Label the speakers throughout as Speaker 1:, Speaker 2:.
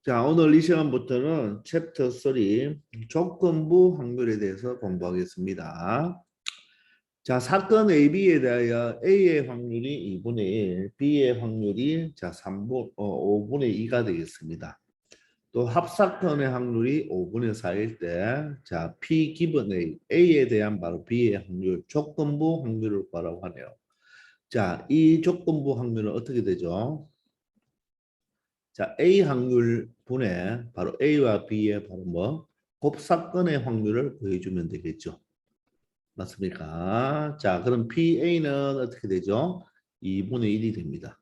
Speaker 1: 자, 오늘 이 시간부터는 챕터 3 조건부 확률에 대해서 공부하겠습니다. 자, 사건 AB에 대하여 A의 확률이 2분의 1, B의 확률이 5분의 2가 되겠습니다. 또 합사건의 확률이 5분의 4일 때, P 기본 A에 대한 바로 B의 확률, 조건부 확률을 구하라고 하네요. 자, 이 조건부 확률은 어떻게 되죠? 자, A 확률 분의 바로 A와 B의 바로 곱사건의 확률을 구해주면 되겠죠. 맞습니까? 자, 그럼 PA는 어떻게 되죠? 2분의 1이 됩니다.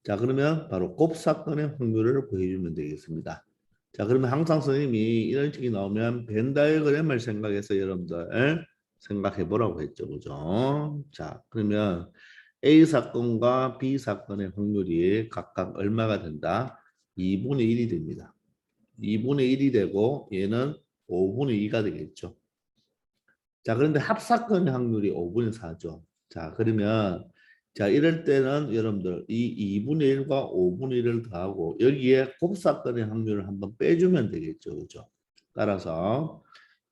Speaker 1: 자, 그러면 바로 곱사건의 확률을 구해주면 되겠습니다. 자, 그러면 항상 선생님이 이런 식이 나오면 벤 다이어그램을 생각해서 여러분들 생각해 보라고 했죠. 그죠? 자, 그러면 A 사건과 B 사건의 확률이 각각 얼마가 된다? 2분의 1이 됩니다. 2분의 1이 되고 얘는 5분의 2가 되겠죠. 자, 그런데 합사건의 확률이 5분의 4죠. 자, 그러면 이럴 때는 여러분들 이 2분의 1과 5분의 1을 더하고 여기에 곱사건의 확률을 한번 빼주면 되겠죠. 그죠? 따라서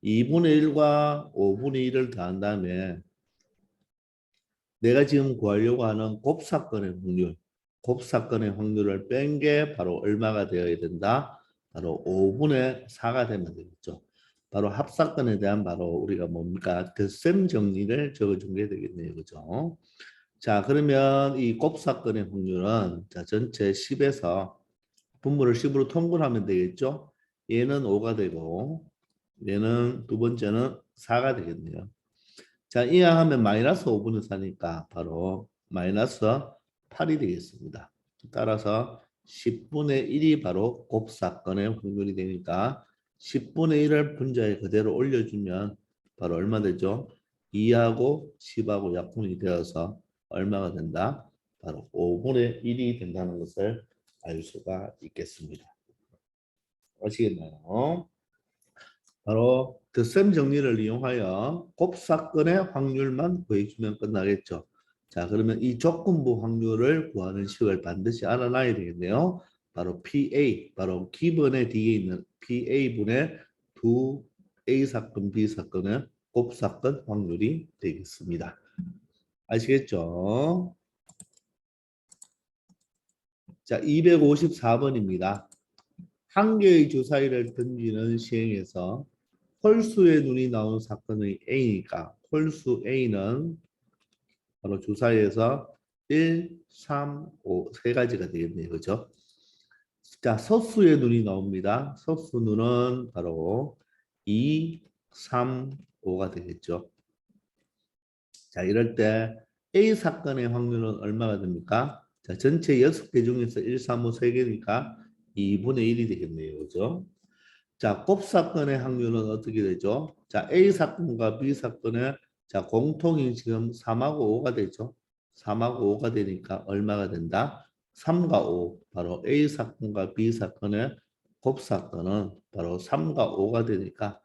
Speaker 1: 2분의 1과 5분의 1을 더한 다음에 내가 지금 구하려고 하는 곱사건의 확률을 뺀 게 바로 얼마가 되어야 된다? 바로 5분의 4가 되면 되겠죠. 바로 합사건에 대한 바로 우리가 뭡니까? 덧셈 정리를 적어준 게 되겠네요. 그죠? 자, 그러면 이 곱사건의 확률은 전체 10에서 분모를 10으로 통분하면 되겠죠? 얘는 5가 되고 얘는 두 번째는 4가 되겠네요. 자, 이항하면 마이너스 5분의 4니까 바로 마이너스 8이 되겠습니다. 따라서 10분의 1이 바로 곱사건의 확률이 되니까 10분의 1을 분자에 그대로 올려주면 바로 얼마 되죠? 2하고 10하고 약분이 되어서 얼마가 된다? 바로 5분의 1이 된다는 것을 알 수가 있겠습니다. 아시겠나요? 바로 덧셈 정리를 이용하여 곱사건의 확률만 구해주면 끝나겠죠. 자, 그러면 이 조건부 확률을 구하는 식을 반드시 알아놔야 되겠네요. 바로 PA, 바로 기본에 뒤에 있는 PA분의 두 A 사건, B 사건의 곱사건 확률이 되겠습니다. 아시겠죠? 자, 254번입니다. 한 개의 주사위를 던지는 시행에서 홀수의 눈이 나온 사건의 A니까 홀수 A는 바로 주사위에서 1, 3, 5 세 가지가 되겠네요. 그죠? 자, 서수의 눈이 나옵니다. 서수 눈은 바로 2, 3, 5가 되겠죠. 자, 이럴 때 A 사건의 확률은 얼마가 됩니까? 자, 전체 6개 중에서 1, 3, 5 3개니까 2분의 1이 되겠네요. 그죠? 자, 곱사건의 확률은 어떻게 되죠? 자, A 사건과 B 사건의 공통이 지금 3하고 5가 되죠. 3하고 5가 되니까 얼마가 된다? 3과 5. 바로 A 사건과 B 사건의 곱사건은 바로 3과 5가 되니까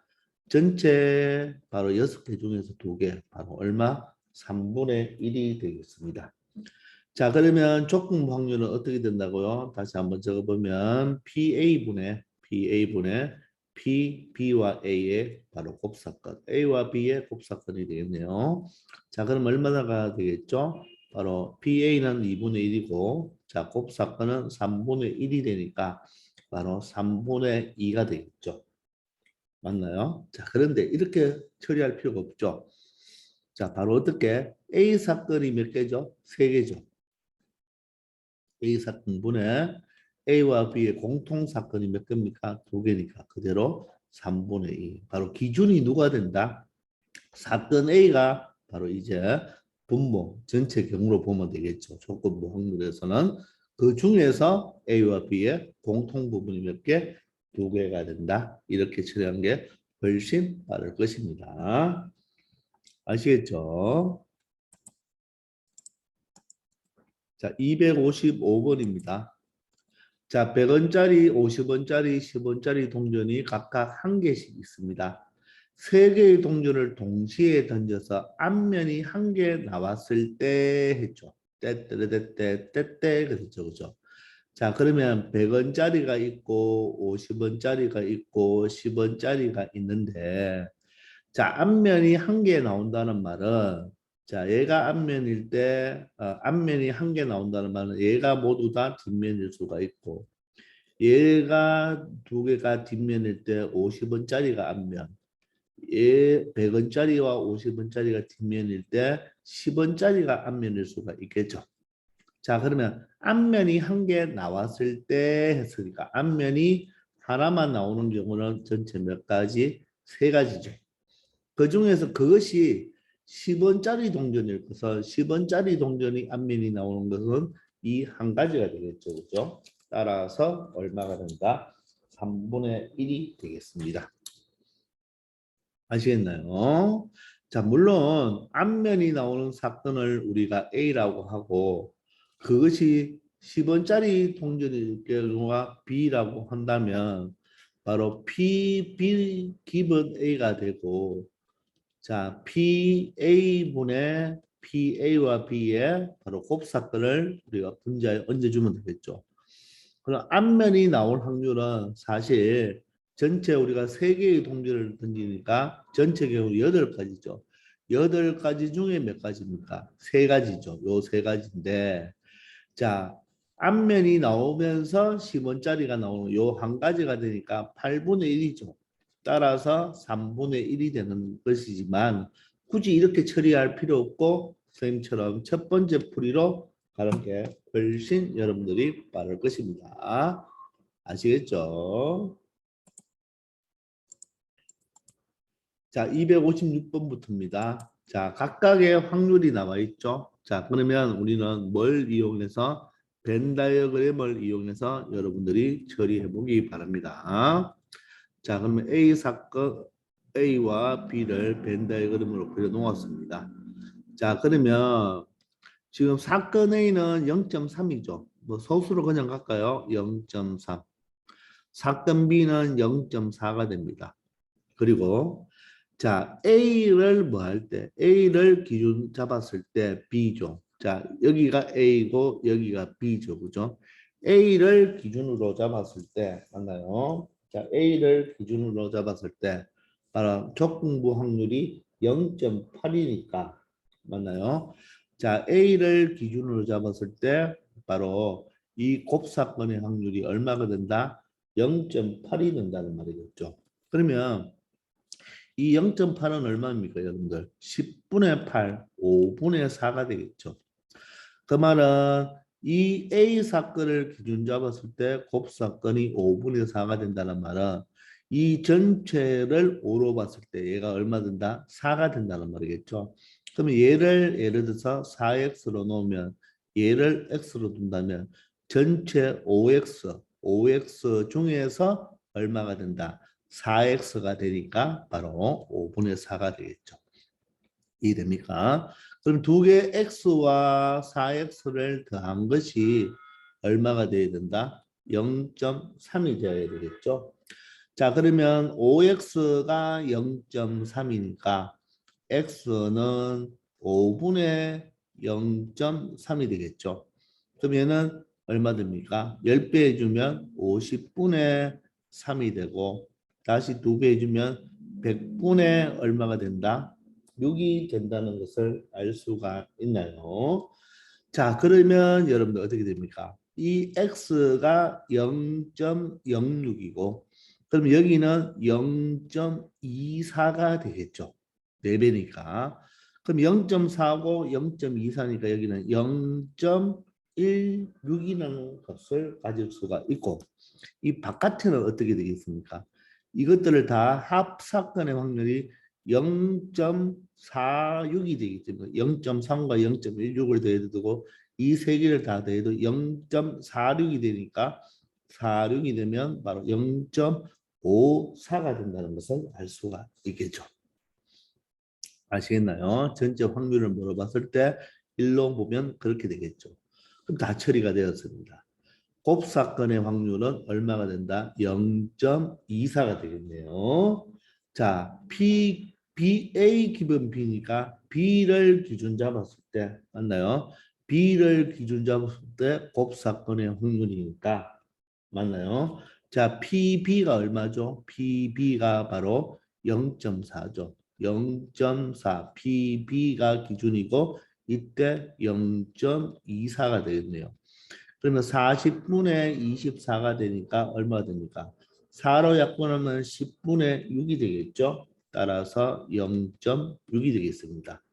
Speaker 1: 전체 바로 6개 중에서 2개. 바로 얼마? 3분의 1이 되겠습니다. 자, 그러면 조건 확률은 어떻게 된다고요? 다시 한번 적어보면 PA분의 P, B와 A의 바로 곱사건, A와 B의 곱사건이 되겠네요. 자, 그럼 얼마나가 되겠죠? 바로 PA는 2분의 1이고, 자, 곱사건은 3분의 1이 되니까 바로 3분의 2가 되겠죠. 맞나요? 자, 그런데 이렇게 처리할 필요가 없죠. 자, 바로 어떻게? A 사건이 몇 개죠? 3개죠. A 사건분의 A와 B의 공통 사건이 몇 개입니까? 2개니까 그대로 3분의 2. 바로 기준이 누가 된다? 사건 A가 바로 이제 분모 전체 경우로 보면 되겠죠. 조건부 확률에서는 그 중에서 A와 B의 공통 부분이 몇 개? 2개가 된다. 이렇게 처리한 게 훨씬 빠를 것입니다. 아시겠죠? 자, 255번입니다. 자, 100원짜리, 50원짜리, 10원짜리 동전이 각각 한 개씩 있습니다. 세 개의 동전을 동시에 던져서 앞면이 한 개 나왔을 때 했죠. 때때때때때때 그랬죠. 그죠? 자, 그러면 100원짜리가 있고 50원짜리가 있고 10원짜리가 있는데 자, 앞면이 한 개 나온다는 말은 자, 얘가 앞면일 때 앞면이 한 개 나온다는 말은 얘가 모두 다 뒷면일 수가 있고 얘가 두 개가 뒷면일 때 50원짜리가 앞면 얘 100원짜리와 50원짜리가 뒷면일 때 10원짜리가 앞면일 수가 있겠죠. 자, 그러면 앞면이 한 개 나왔을 때 했으니까 앞면이 하나만 나오는 경우는 전체 몇 가지? 세 가지죠. 그 중에서 그것이 10원짜리 동전일 것은 10원짜리 동전이 앞면이 나오는 것은 이 한 가지가 되겠죠. 그죠? 따라서 얼마가 된다? 3분의 1이 되겠습니다. 아시겠나요? 자, 물론 앞면이 나오는 사건을 우리가 A라고 하고 그것이 10원짜리 동전일 경우가 B라고 한다면 바로 P 기본 A가 되고 자, PA분의 PA와 B의 바로 곱사건을 우리가 분자에 얹어주면 되겠죠. 그럼 앞면이 나올 확률은 사실 전체 우리가 세 개의 동전을 던지니까 전체 경우 여덟 가지죠. 여덟 가지 중에 몇 가지입니까? 세 가지죠. 요 세 가지인데 자, 앞면이 나오면서 10원짜리가 나오는 요 한 가지가 되니까 8분의 1이죠. 따라서 3분의 1이 되는 것이지만 굳이 이렇게 처리할 필요 없고 선생님처럼 첫 번째 풀이로 가는 게 훨씬 여러분들이 빠를 것입니다. 아시겠죠? 자, 256번부터입니다. 자, 각각의 확률이 나와 있죠. 자, 그러면 우리는 뭘 이용해서 벤 다이어그램을 이용해서 여러분들이 처리해 보기 바랍니다. 자, 그러면 A 사건 A와 B를 벤 다이어그램으로 그려 놓았습니다. 자, 그러면 지금 사건 A는 0.3이죠. 뭐 소수로 그냥 갈까요? 0.3. 사건 B는 0.4가 됩니다. 그리고 자, A를 뭐 할 때, A를 기준 잡았을 때 B죠. 자, 여기가 A고 여기가 B죠. 그죠? A를 기준으로 잡았을 때, 맞나요? 자, A를 기준으로 잡았을 때, 바로 적분부 확률이 0.8이니까, 맞나요? 자, A를 기준으로 잡았을 때, 바로 이 곱사건의 확률이 얼마가 된다? 0.8이 된다는 말이겠죠. 그러면 이 0.8은 얼마입니까, 여러분들? 10분의 8, 5분의 4가 되겠죠. 그 말은 이 A 사건을 기준 잡았을 때 곱사건이 5분의 4가 된다는 말은 이 전체를 5로 봤을 때 얘가 얼마 된다? 4가 된다는 말이겠죠. 그러면 얘를 예를 들어서 4x로 놓으면 얘를 x로 둔다면 전체 5x 중에서 얼마가 된다? 4x가 되니까 바로 5분의 4가 되겠죠. 이해됩니까? 그럼 두 개 x와 4x를 더한 것이 얼마가 되어야 된다? 0.3이 되어야 되겠죠. 자, 그러면 5x가 0.3이니까 x는 5분의 0.3이 되겠죠. 그럼 얘는 얼마 됩니까? 10배 해주면 50분의 3이 되고 다시 2배 해주면 100분의 얼마가 된다? 6이 된다는 것을 알 수가 있나요? 자, 그러면 여러분들 어떻게 됩니까? 이 x가 0.06이고 그럼 여기는 0.24가 되겠죠. 4배니까. 그럼 0.4고 0.24니까 여기는 0.16이라는 값을 가질 수가 있고 이 바깥에는 어떻게 되겠습니까? 이것들을 다 합사건의 확률이 0.46이 되기 때문에 0.3과 0.16을 더해두고 이 세 개를 다 더해도 0.46이 되니까 46이 되면 바로 0.54가 된다는 것을 알 수가 있겠죠. 아시겠나요? 전체 확률을 물어봤을 때 일로 보면 그렇게 되겠죠. 그럼 다 처리가 되었습니다. 곱사건의 확률은 얼마가 된다? 0.24가 되겠네요. 자, BA 기본 B니까 B를 기준 잡았을 때 맞나요? B를 기준 잡았을 때 곱사건의 확률이니까 맞나요? 자, PB가 얼마죠? PB가 바로 0.4죠. 0.4 PB가 기준이고 이때 0.24가 되겠네요. 그러면 40분의 24가 되니까 얼마가 됩니까? 4로 약분하면 10분의 6이 되겠죠? 따라서 0.6이 되겠습니다.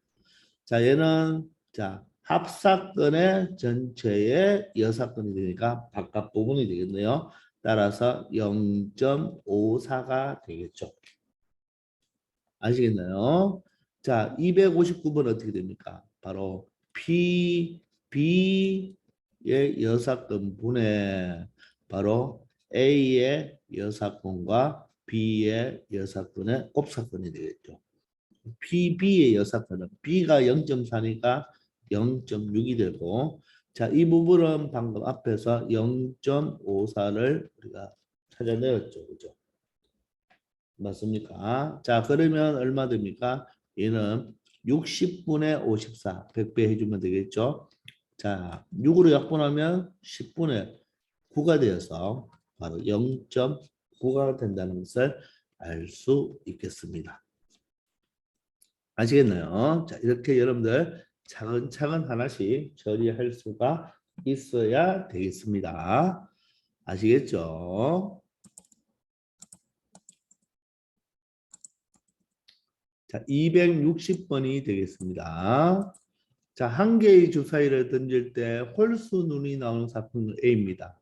Speaker 1: 자, 얘는 자 합사건의 전체의 여사건이 되니까 바깥 부분이 되겠네요. 따라서 0.54가 되겠죠. 아시겠나요? 자, 259번 어떻게 됩니까? 바로 PB의 여사건분의 바로 A의 여사건과 B의 여사건의 곱사건이 되겠죠. PB의 여사건은 B가 0.4니까 0.6이 되고 자, 이 부분은 방금 앞에서 0.54를 우리가 찾아내었죠. 그죠? 맞습니까? 자, 그러면 얼마 됩니까? 얘는 60분의 54, 100배 해주면 되겠죠? 자, 6으로 약분하면 10분의 9가 되어서 바로 0.9가 된다는 것을 알 수 있겠습니다. 아시겠나요? 자, 이렇게 여러분들 차근차근 하나씩 처리할 수가 있어야 되겠습니다. 아시겠죠? 자, 260번이 되겠습니다. 자, 한 개의 주사위를 던질 때 홀수 눈이 나오는 사건은 A입니다.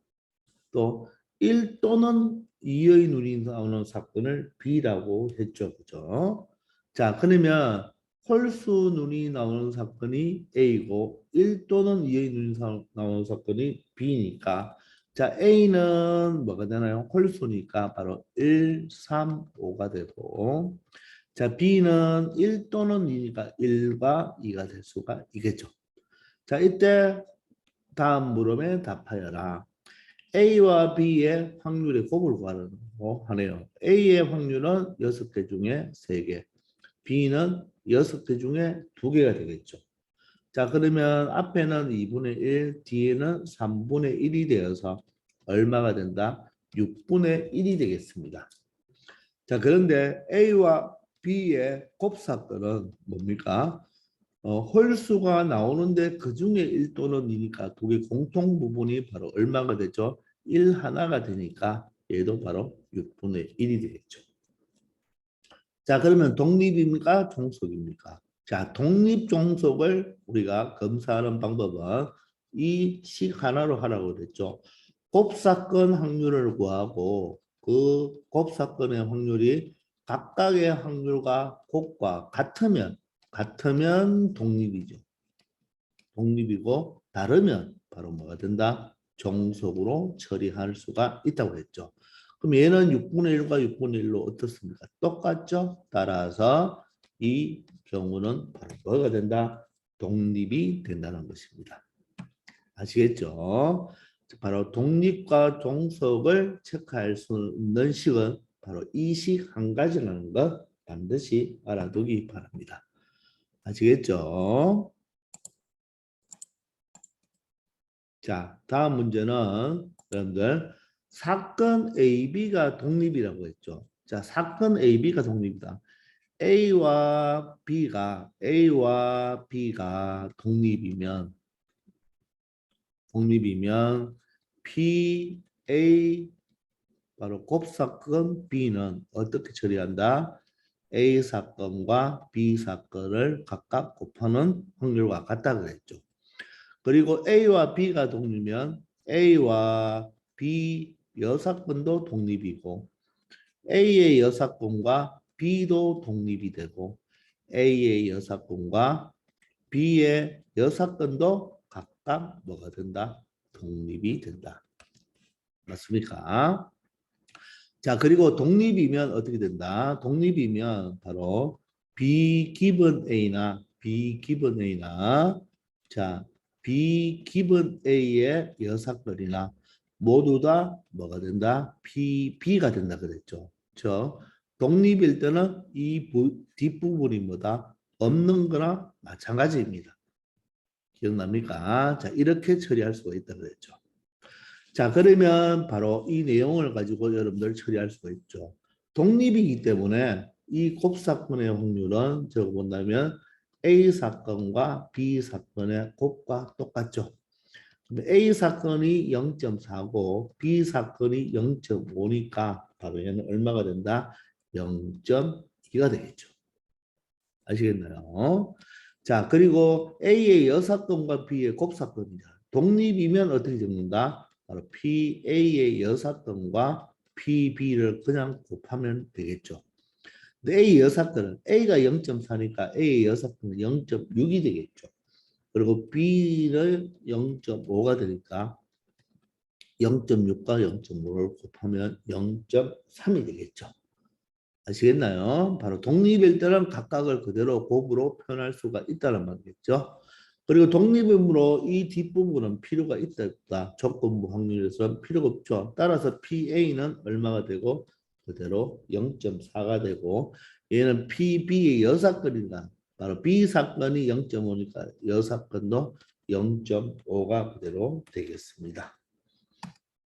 Speaker 1: 또 1 또는 2의 눈이 나오는 사건을 B라고 했죠. 그죠? 자, 그러면 홀수 눈이 나오는 사건이 A고 1 또는 2의 눈이 나오는 사건이 B니까 자, A는 뭐가 되나요? 홀수니까 바로 1, 3, 5가 되고 자, B는 1 또는 2니까 1과 2가 될 수가 있겠죠. 자, 이때 다음 물음에 답하여라. A와 B의 확률의 곱을 구하라고 하네요. A의 확률은 6개 중에 3개, B는 6개 중에 2개가 되겠죠. 자, 그러면 앞에는 2분의 1, 뒤에는 3분의 1이 되어서 얼마가 된다? 6분의 1이 되겠습니다. 자, 그런데 A와 B의 곱사건은 뭡니까? 홀수가 나오는데 그 중에 1 또는 2니까 두 개 공통 부분이 바로 얼마가 되죠? 1 하나가 되니까 얘도 바로 6분의 1이 되겠죠. 자, 그러면 독립입니까? 종속입니까? 자, 독립 종속을 우리가 검사하는 방법은 이 식 하나로 하라고 그랬죠. 곱사건 확률을 구하고 그 곱사건의 확률이 각각의 확률과 곱과 같으면 독립이죠. 독립이고 다르면 바로 뭐가 된다? 종속으로 처리할 수가 있다고 했죠. 그럼 얘는 6분의 1과 6분의 1로 어떻습니까? 똑같죠? 따라서 이 경우는 바로 뭐가 된다? 독립이 된다는 것입니다. 아시겠죠? 바로 독립과 종속을 체크할 수 있는 식은 바로 이 식 한 가지라는 것 반드시 알아두기 바랍니다. 아시겠죠? 자, 다음 문제는 여러분들 사건 AB가 독립이라고 했죠. 자, 사건 AB가 독립이다. A와 B가 독립이면 PA 바로 곱사건 B는 어떻게 처리한다? A 사건과 B 사건을 각각 곱하는 확률과 같다 그랬죠. 그리고 A와 B가 독립이면 A와 B 여사건도 독립이고 A의 여사건과 B도 독립이 되고 A의 여사건과 B의 여사건도 각각 뭐가 된다? 독립이 된다. 맞습니까? 자, 그리고 독립이면 어떻게 된다? 독립이면 바로 B 기본 A나 자, B 기본 A의 여사건이나 모두 다 뭐가 된다? B가 된다 그랬죠. 저 독립일 때는 이 뒷부분이 뭐다? 없는 거나 마찬가지입니다. 기억납니까? 자, 이렇게 처리할 수가 있다 그랬죠. 자, 그러면 바로 이 내용을 가지고 여러분들 처리할 수가 있죠. 독립이기 때문에 이 곱사건의 확률은 저거 본다면 A 사건과 B 사건의 곱과 똑같죠. A 사건이 0.4고 B 사건이 0.5니까 바로 얘는 얼마가 된다? 0.2가 되겠죠. 아시겠나요? 자, 그리고 A의 여사건과 B의 곱사건이다. 독립이면 어떻게 적는다? 바로 PA의 여사건과 PB를 그냥 곱하면 되겠죠. 근데 A 여사건은 A가 0.4니까 A의 여사건은 0.6이 되겠죠. 그리고 B를 0.5가 되니까 0.6과 0.5를 곱하면 0.3이 되겠죠. 아시겠나요? 바로 독립일 때는 각각을 그대로 곱으로 표현할 수가 있다는 말이겠죠. 그리고 독립이므로 이 뒷부분은 필요가 있다 없다. 조건부 확률에서는 필요가 없죠. 따라서 PA는 얼마가 되고 그대로 0.4가 되고 얘는 PB의 여사건이다. 바로 B 사건이 0.5니까 여사건도 0.5가 그대로 되겠습니다.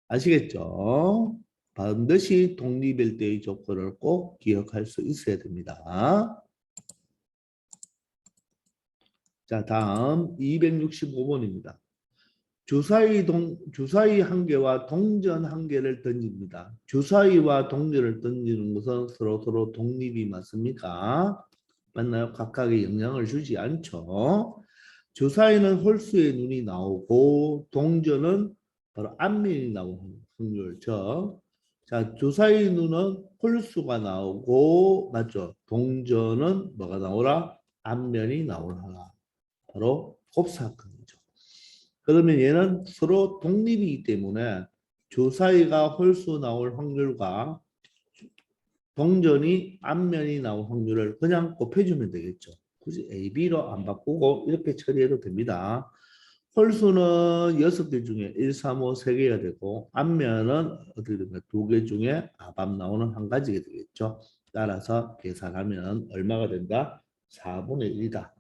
Speaker 1: 아시겠죠? 반드시 독립일 때의 조건을 꼭 기억할 수 있어야 됩니다. 자, 다음 265번입니다. 주사위 한 개와 동전 한 개를 던집니다. 주사위와 동전을 던지는 것은 서로 독립이 맞습니까? 맞나요? 각각의 영향을 주지 않죠. 주사위는 홀수의 눈이 나오고 동전은 바로 앞면이 나오는 확률. 자, 주사위 눈은 홀수가 나오고 맞죠? 동전은 뭐가 나오라? 앞면이 나오라. 바로 곱사건이죠. 그러면 얘는 서로 독립이기 때문에 주사위가 홀수 나올 확률과 동전이 앞면이 나올 확률을 그냥 곱해주면 되겠죠. 굳이 A, B로 안 바꾸고 이렇게 처리해도 됩니다. 홀수는 6개 중에 1, 3, 5, 3개가 되고 앞면은 어떻게 됩니까? 2개 중에 앞 나오는 한 가지가 되겠죠. 따라서 계산하면 얼마가 된다? 4분의 1이다.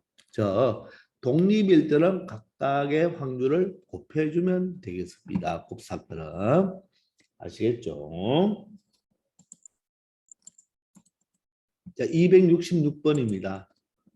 Speaker 1: 독립일 때는 각각의 확률을 곱해주면 되겠습니다. 곱사건은. 아시겠죠? 자, 266번입니다.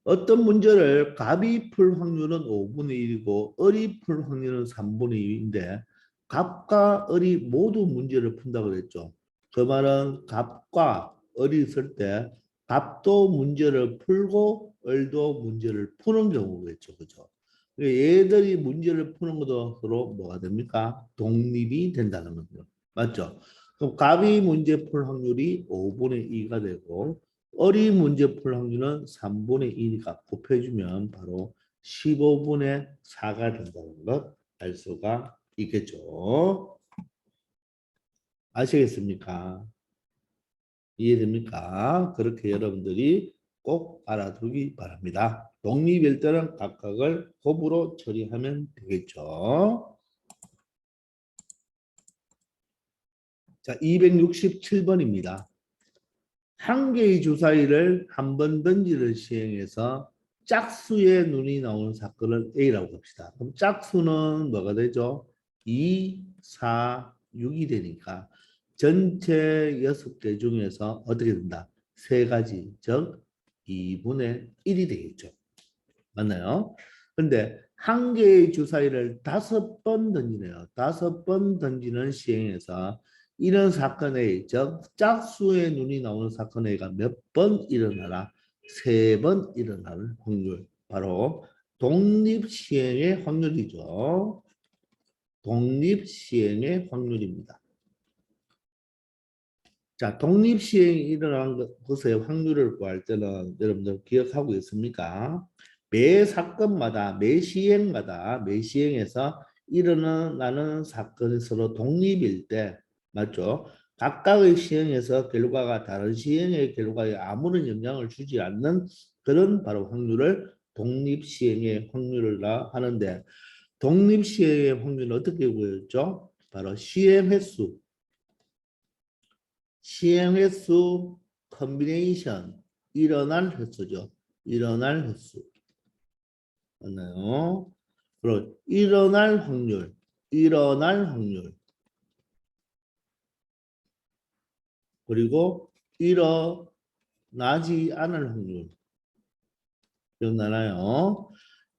Speaker 1: 어떤 문제를 갑이 풀 확률은 5분의 1이고 을이 풀 확률은 3분의 2인데 갑과 을이 모두 문제를 푼다고 그랬죠. 그 말은 갑과 을이 있을 때 갑도 문제를 풀고 을도 문제를 푸는 경우겠죠. 그죠? 얘들이 문제를 푸는 것도 서로 뭐가 됩니까? 독립이 된다는 거죠. 맞죠? 그럼 갑이 문제 풀 확률이 5분의 2가 되고 을이 문제 풀 확률은 3분의 2니까 곱해주면 바로 15분의 4가 된다는 것 알 수가 있겠죠. 아시겠습니까? 이해됩니까? 그렇게 여러분들이 꼭 알아두기 바랍니다. 독립일 때는 각각을 곱으로 처리하면 되겠죠. 자, 267번입니다. 한 개의 주사위를 한 번 던지를 시행해서 짝수의 눈이 나오는 사건을 A라고 합시다. 그럼 짝수는 뭐가 되죠? 2, 4, 6이 되니까 전체 6개 중에서 어떻게 된다? 세 가지, 즉 2분의 1이 되겠죠. 맞나요? 근데 한 개의 주사위를 5번 던지네요. 5번 던지는 시행에서 이런 사건의 즉 짝수의 눈이 나오는 사건의가 몇 번 일어나라? 3번 일어나는 확률. 바로 독립시행의 확률이죠. 독립시행의 확률입니다. 자, 독립시행이 일어난 것의 확률을 구할 때는 여러분들 기억하고 있습니까? 매 사건마다, 매 시행에서 일어나는 사건이 서로 독립일 때, 맞죠? 각각의 시행에서 결과가 다른 시행의 결과에 아무런 영향을 주지 않는 그런 바로 확률을 독립시행의 확률이라 하는데, 독립시행의 확률은 어떻게 구했죠? 바로 시행 횟수 컨비네이션 일어날 횟수죠. 일어날 횟수 맞나요? 그리고 일어날 확률, 일어날 확률, 그리고 일어나지 않을 확률. 기억나나요?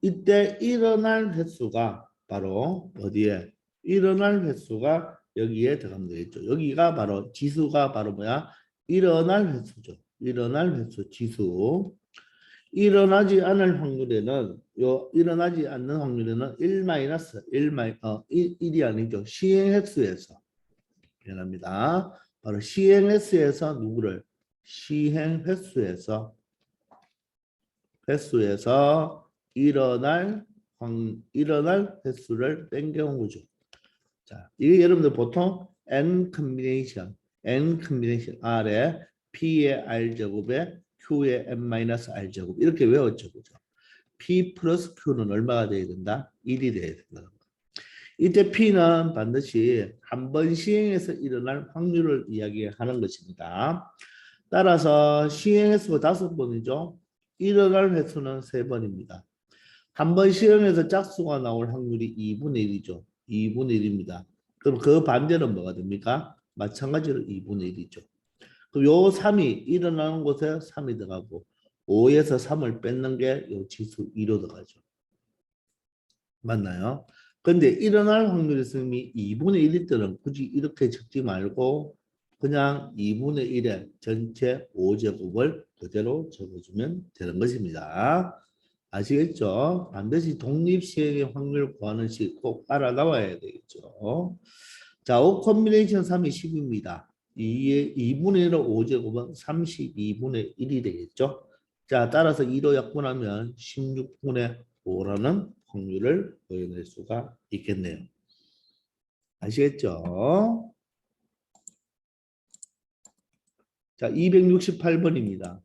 Speaker 1: 이때 일어날 횟수가 바로 어디에? 일어날 횟수가 여기에 들어가면 되겠죠. 여기가 바로 지수가 바로 뭐야? 일어날 횟수죠. 일어날 횟수 지수. 일어나지 않을 확률에는 일어나지 않는 확률에는 1 마이너스 1이 아니죠. 시행 횟수에서 변합니다. 바로 시행 횟수에서 누구를? 시행 횟수에서 일어날 횟수를 땡겨온 거죠. 자, 이게 여러분들 보통 n combination r에 p의 r 제곱에 q의 n 마이너스 r 제곱 이렇게 외웠죠, 그죠? p 플러스 q는 얼마가 돼야 된다? 1이 돼야 된다. 이때 p는 반드시 한 번 시행해서 일어날 확률을 이야기하는 것입니다. 따라서 시행 횟수가 5번이죠. 일어날 횟수는 3번입니다. 한 번 시행해서 짝수가 나올 확률이 2분의 1이죠. 2분의 1입니다. 그럼 그 반대는 뭐가 됩니까? 마찬가지로 2분의 1이죠. 그럼 요 3이 일어나는 곳에 3이 들어가고 5에서 3을 뺏는 게 요 지수 2로 들어가죠. 맞나요? 근데 일어날 확률이 있으면 2분의 1일 때는 굳이 이렇게 적지 말고 그냥 2분의 1의 전체 5제곱을 그대로 적어주면 되는 것입니다. 아시겠죠? 반드시 독립시행의 확률 구하는 식 꼭 알아나와야 되겠죠. 자, 5 콤비네이션 3이 10입니다. 2분의 1의 5제곱은 32분의 1이 되겠죠. 자, 따라서 2로 약분하면 16분의 5라는 확률을 보여낼 수가 있겠네요. 아시겠죠? 자, 268번입니다.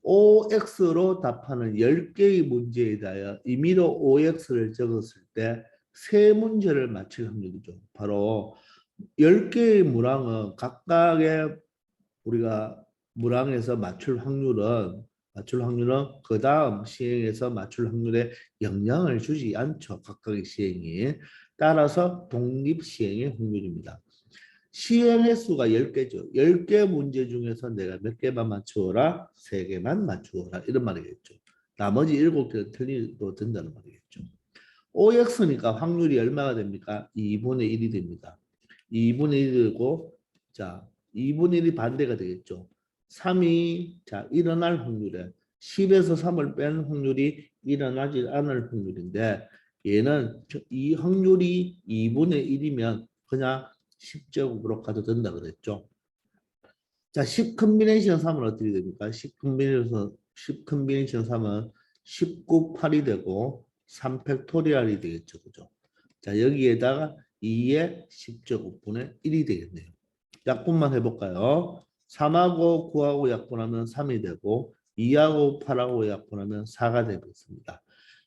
Speaker 1: OX로 답하는 10개의 문제에 대하여 임의로 OX를 적었을 때 세 문제를 맞힐 확률이죠. 바로 10개의 문항은 각각의 우리가 문항에서 맞출 확률은 그 다음 시행에서 맞출 확률에 영향을 주지 않죠. 각각의 시행이. 따라서 독립 시행의 확률입니다. 시행 횟수가 10개죠. 10개 문제 중에서 내가 몇 개만 맞추어라? 3개만 맞추어라. 이런 말이겠죠. 나머지 7개는 틀리도 된다는 말이겠죠. OX니까 확률이 얼마가 됩니까? 2분의 1이 됩니다. 2분의 1이고 자 2분의 1이 반대가 되겠죠. 3이 자 일어날 확률에 10에서 3을 뺀 확률이 일어나지 않을 확률인데 얘는 이 확률이 2분의 1이면 그냥 10제곱으로 가도 된다 그랬죠. 자, 10 컨비네이션 3은 어떻게 됩니까? 10 컨비네이션 3은 19, 8이 되고 3 팩토리얼이 되겠죠. 그죠? 자, 여기에다가 2의 10제곱분의 1이 되겠네요. 약분만 해볼까요? 3하고 9하고 약분하면 3이 되고 2하고 8하고 약분하면 4가 되겠습니다.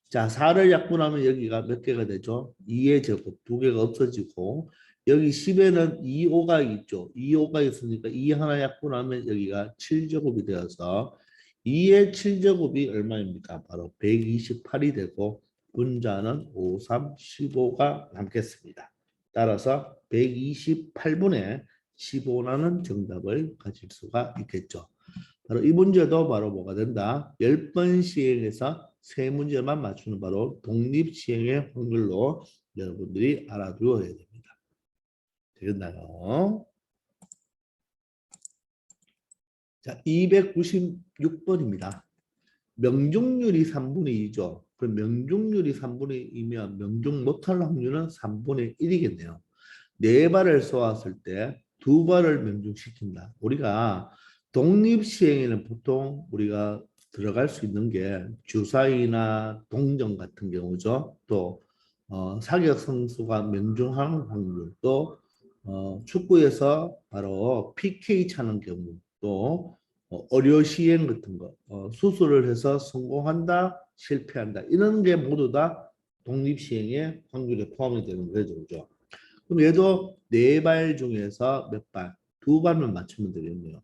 Speaker 1: 자, 4를 약분하면 여기가 몇 개가 되죠? 2의 제곱, 2개가 없어지고 여기 10에는 2, 5가 있죠. 2, 5가 있으니까 2 하나 약분하면 여기가 7제곱이 되어서 2의 7제곱이 얼마입니까? 바로 128이 되고 분자는 5, 3, 15가 남겠습니다. 따라서 128분의 15라는 정답을 가질 수가 있겠죠. 바로 이 문제도 바로 뭐가 된다? 10번 시행해서 3문제만 맞추는 바로 독립 시행의 확률로 여러분들이 알아두어야 됩니다. 되겠나요? 자, 296번입니다. 명중률이 3분의 2죠. 그럼 명중률이 3분의 2면 명중 못할 확률은 3분의 1이겠네요. 4발을 쏘았을 때 2발을 명중시킨다. 우리가 독립시행에는 보통 우리가 들어갈 수 있는 게 주사위나 동전 같은 경우죠. 또 사격 선수가 명중하는 확률, 또 축구에서 바로 PK 차는 경우, 또 의료 시행 같은 거, 수술을 해서 성공한다, 실패한다 이런 게 모두 다 독립 시행의 확률에 포함이 되는 거죠, 그죠? 그럼 얘도 4발 중에서 몇 발? 2발만 맞추면 되겠네요.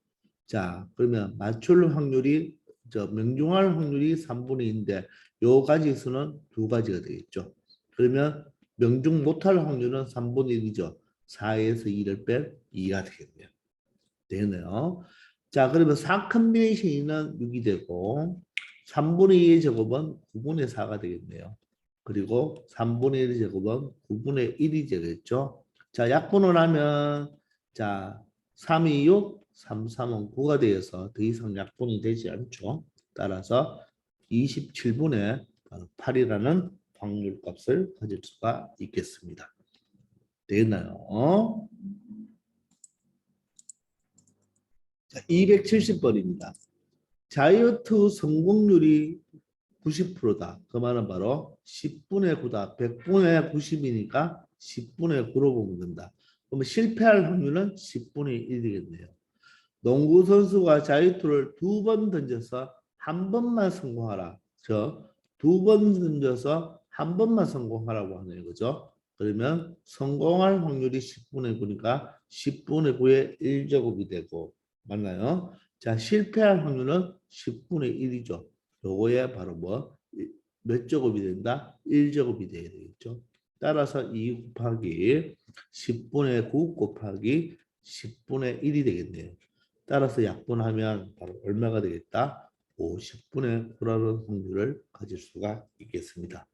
Speaker 1: 자, 그러면 맞출 확률이 명중할 확률이 3분의 2인데 요 가지 수는 2가지가 되겠죠. 그러면 명중 못할 확률은 3분의 1이죠. 4에서 2를 뺀 2가 되겠네요. 되네요. 자, 그러면 4 컨비네이션은 6이 되고 3분의 2의 제곱은 9분의 4가 되겠네요. 그리고 3분의 1의 제곱은 9분의 1이 되겠죠. 자, 약분을 하면 자, 3, 2, 6, 3, 3은 9가 되어서 더 이상 약분이 되지 않죠. 따라서 27분의 8이라는 확률 값을 가질 수가 있겠습니다. 되나요? 270번입니다. 다이어트 성공률이 90%다. 그 말은 바로 10분의 9다. 100분의 90이니까 10분의 9로 보면 된다. 그러면 실패할 확률은 10분의 1이겠네요. 농구 선수가 자유투를 2번 던져서 한 번만 성공하라. 저 2번 던져서 한 번만 성공하라고 하네요. 그죠? 그러면 성공할 확률이 10분의 9니까 10분의 9의 1제곱이 되고 맞나요? 자, 실패할 확률은 10분의 1이죠. 요거에 바로 몇 제곱이 된다? 1제곱이 돼야 되겠죠. 따라서 2 곱하기 10분의 9 곱하기 10분의 1이 되겠네요. 따라서 약분하면 바로 얼마가 되겠다? 50분의 9라는 확률을 가질 수가 있겠습니다.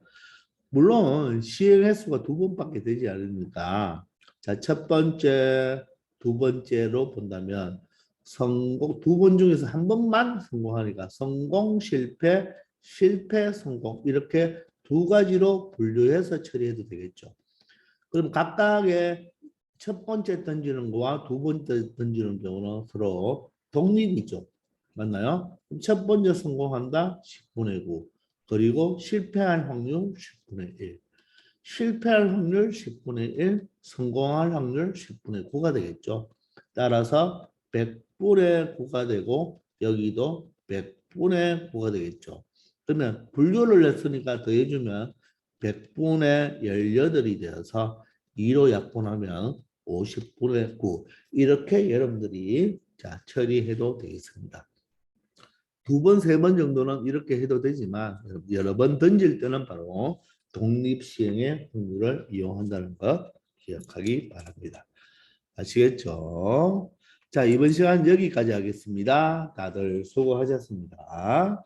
Speaker 1: 물론 시행 횟수가 2번밖에 되지 않으니까 자, 첫 번째, 두 번째로 본다면 성공 2번 중에서 한 번만 성공하니까 성공, 실패, 실패, 성공 이렇게 두 가지로 분류해서 처리해도 되겠죠. 그럼 각각의 첫 번째 던지는 거와 두 번째 던지는 경우는 서로 독립이죠. 맞나요? 첫 번째 성공한다 10분의 9 그리고 실패할 확률 10분의 1 실패할 확률 10분의 1 성공할 확률 10분의 9가 되겠죠. 따라서 100분의 9가 되고 여기도 100분의 9가 되겠죠. 그러면 분류를 했으니까 더해주면 100분의 18이 되어서 2로 약분하면 50분의 9 이렇게 여러분들이 자 처리해도 되겠습니다. 2번, 3번 정도는 이렇게 해도 되지만 여러 번 던질 때는 바로 독립시행의 확률을 이용한다는 거 기억하기 바랍니다. 아시겠죠? 자, 이번 시간 여기까지 하겠습니다. 다들 수고하셨습니다.